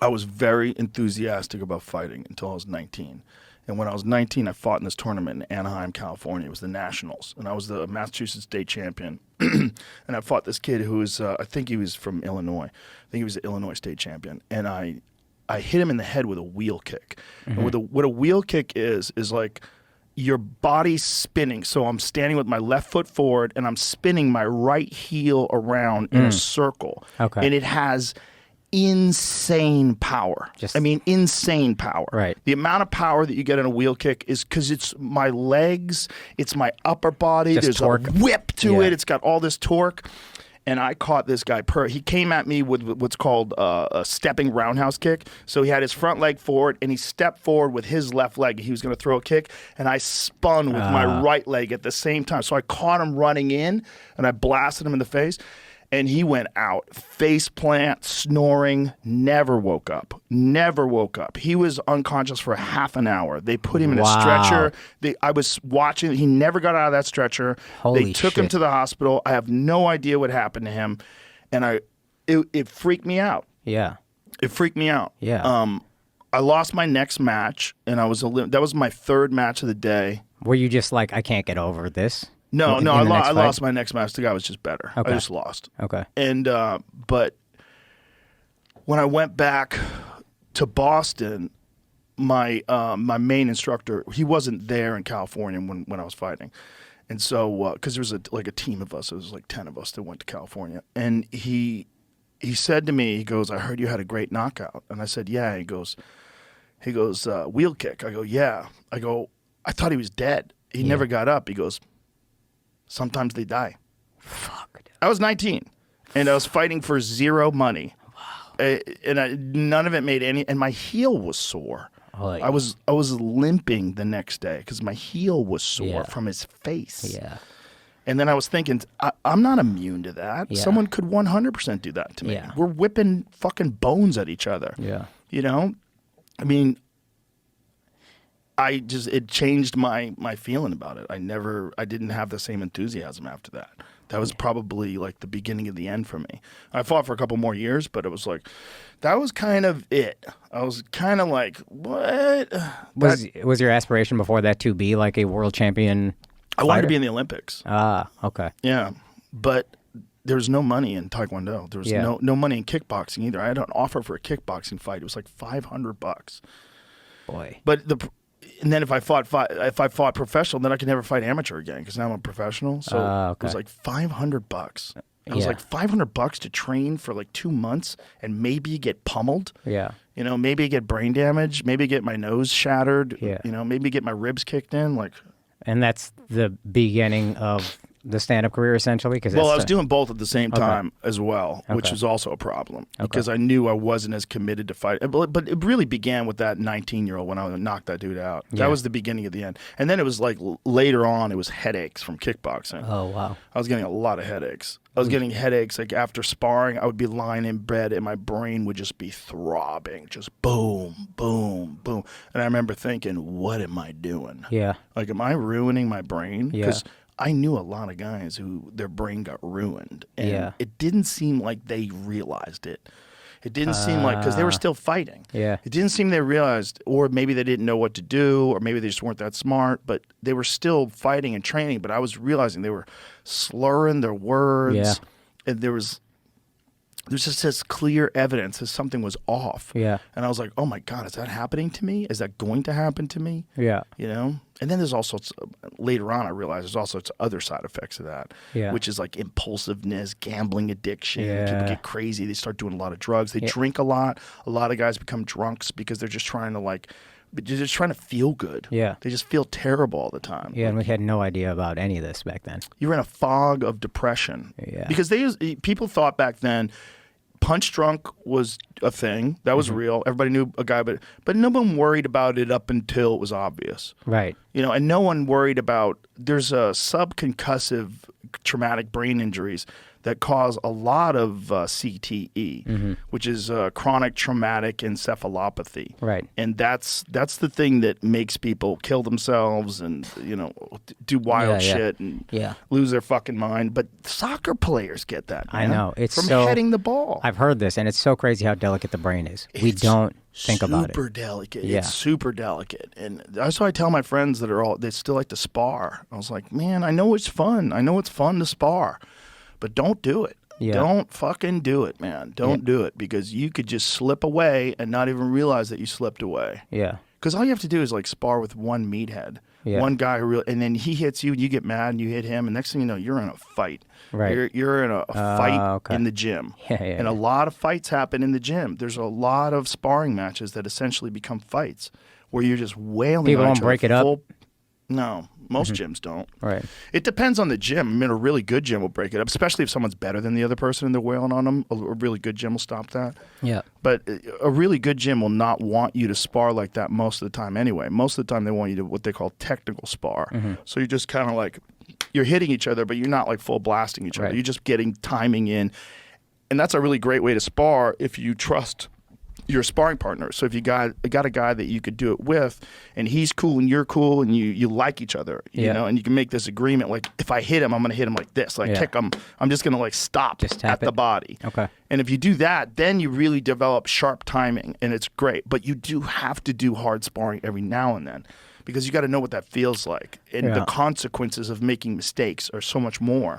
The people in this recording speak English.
I was very enthusiastic about fighting until I was 19. And when I was 19, I fought in this tournament in Anaheim, California. It was the Nationals. And I was the Massachusetts state champion. And I fought this kid who was, I think he was from Illinois. I think he was the Illinois state champion. And I hit him in the head with a wheel kick. And what a wheel kick is like your body spinning. So I'm standing with my left foot forward and I'm spinning my right heel around in a circle. Okay. And it has insane power. Insane power. Right. The amount of power that you get in a wheel kick is because it's my legs, it's my upper body. Just There's torque. a whip to it. It's got all this torque. And I caught this guy. He came at me with what's called a stepping roundhouse kick. So he had his front leg forward, and he stepped forward with his left leg. He was going to throw a kick, and I spun with my right leg at the same time. So I caught him running in, and I blasted him in the face. And he went out, face plant, snoring, never woke up. He was unconscious for half an hour. They put him in a stretcher. I was watching. He never got out of that stretcher. They took him to the hospital. I have no idea what happened to him. And it freaked me out. Yeah. It freaked me out. Yeah. I lost my next match, and that was my third match of the day. Were you just like, I can't get over this? No, I lost my next match. The guy was just better. Okay. I just lost. Okay. And but when I went back to Boston, my main instructor, he wasn't there in California when I was fighting, and so because there was a team of us, it was like 10 of us that went to California, and he said to me, he goes, "I heard you had a great knockout," and I said, "Yeah." He goes, "Wheel kick." I go, "Yeah." I go, "I thought he was dead. He never got up." He goes, "Sometimes they die." Fuck. Dude. I was 19, and I was fighting for zero money. Wow. None of it made any. And my heel was sore. Like, I was limping the next day because my heel was sore from his face. Yeah. And then I was thinking, I'm not immune to that. Yeah. Someone could 100% do that to me. Yeah. We're whipping fucking bones at each other. Yeah. You know, I mean. It changed my feeling about it. I didn't have the same enthusiasm after that. That was probably like the beginning of the end for me. I fought for a couple more years, but it was like, that was kind of it. I was kind of like, what? Was your aspiration before that to be like a world champion I wanted to fighter? be in the Olympics. Okay. Yeah, but there was no money in Taekwondo. There was no money in kickboxing either. I had an offer for a kickboxing fight. It was like $500. Boy. But and then if I fought professional, then I could never fight amateur again because now I'm a professional. So okay. it was like $500. It was like $500 to train for like 2 months and maybe get pummeled. Yeah. You know, maybe get brain damage, maybe get my nose shattered. Yeah. You know, maybe get my ribs kicked in. Like, and that's the beginning of the stand-up career, essentially? Well, I was doing both at the same time as well, which was also a problem because I knew I wasn't as committed to fight. But it really began with that 19-year-old when I knocked that dude out. Yeah. That was the beginning of the end. And then it was like later on, it was headaches from kickboxing. Oh, wow. I was getting a lot of headaches. I was getting headaches. Like after sparring, I would be lying in bed and my brain would just be throbbing, just boom, boom, boom. And I remember thinking, what am I doing? Yeah. Like, am I ruining my brain? Yeah. Because I knew a lot of guys who their brain got ruined. And it didn't seem like they realized it. It didn't seem like, because they were still fighting. Yeah. It didn't seem they realized, or maybe they didn't know what to do, or maybe they just weren't that smart, but they were still fighting and training. But I was realizing they were slurring their words. Yeah. And there's just this clear evidence that something was off. Yeah. And I was like, oh my God, is that happening to me? Is that going to happen to me? Yeah. You know? And then there's also, later on I realized there's also other side effects of that, which is like impulsiveness, gambling addiction. Yeah. People get crazy. They start doing a lot of drugs. They drink a lot. A lot of guys become drunks because they're just trying to feel good. Yeah. They just feel terrible all the time. Yeah, and we had no idea about any of this back then. You were in a fog of depression. Yeah. Because people thought back then punch drunk was a thing. That was real. Everybody knew a guy, but no one worried about it up until it was obvious. Right. You know, and no one worried about, there's a subconcussive traumatic brain injuries that cause a lot of CTE, which is chronic traumatic encephalopathy. Right. And that's the thing that makes people kill themselves and do wild shit and lose their fucking mind. But soccer players get that. Man, I know. It's from so, heading the ball. I've heard this, and it's so crazy how delicate the brain is. We don't think about it. Super delicate. Yeah. It's super delicate. And that's why I tell my friends that they still like to spar. I was like, man, I know it's fun. I know it's fun to spar. But don't do it. Yeah. Don't fucking do it, man. Don't do it, because you could just slip away and not even realize that you slipped away. Yeah. Because all you have to do is like spar with one meathead, one guy and then he hits you and you get mad and you hit him, and next thing you know, you're in a fight. Right. You're in a fight in the gym. And a lot of fights happen in the gym. There's a lot of sparring matches that essentially become fights where you're just wailing. People on don't each break other it up. No, most gyms don't. Right. It depends on the gym. I mean, a really good gym will break it up, especially if someone's better than the other person and they're wailing on them. A really good gym will stop that. Yeah. But a really good gym will not want you to spar like that most of the time anyway. Most of the time they want you to what they call technical spar. So you're just kind of like, you're hitting each other, but you're not like full blasting each other. You're just getting timing in. And that's a really great way to spar if you trust your sparring partner. So if you got a guy that you could do it with, and he's cool and you're cool and you like each other, you know, and you can make this agreement, like, if I hit him, I'm going to hit him like this. Like, kick him, I'm just going to like stop at the body. Okay. And if you do that, then you really develop sharp timing, and it's great. But you do have to do hard sparring every now and then, because you got to know what that feels like. And the consequences of making mistakes are so much more.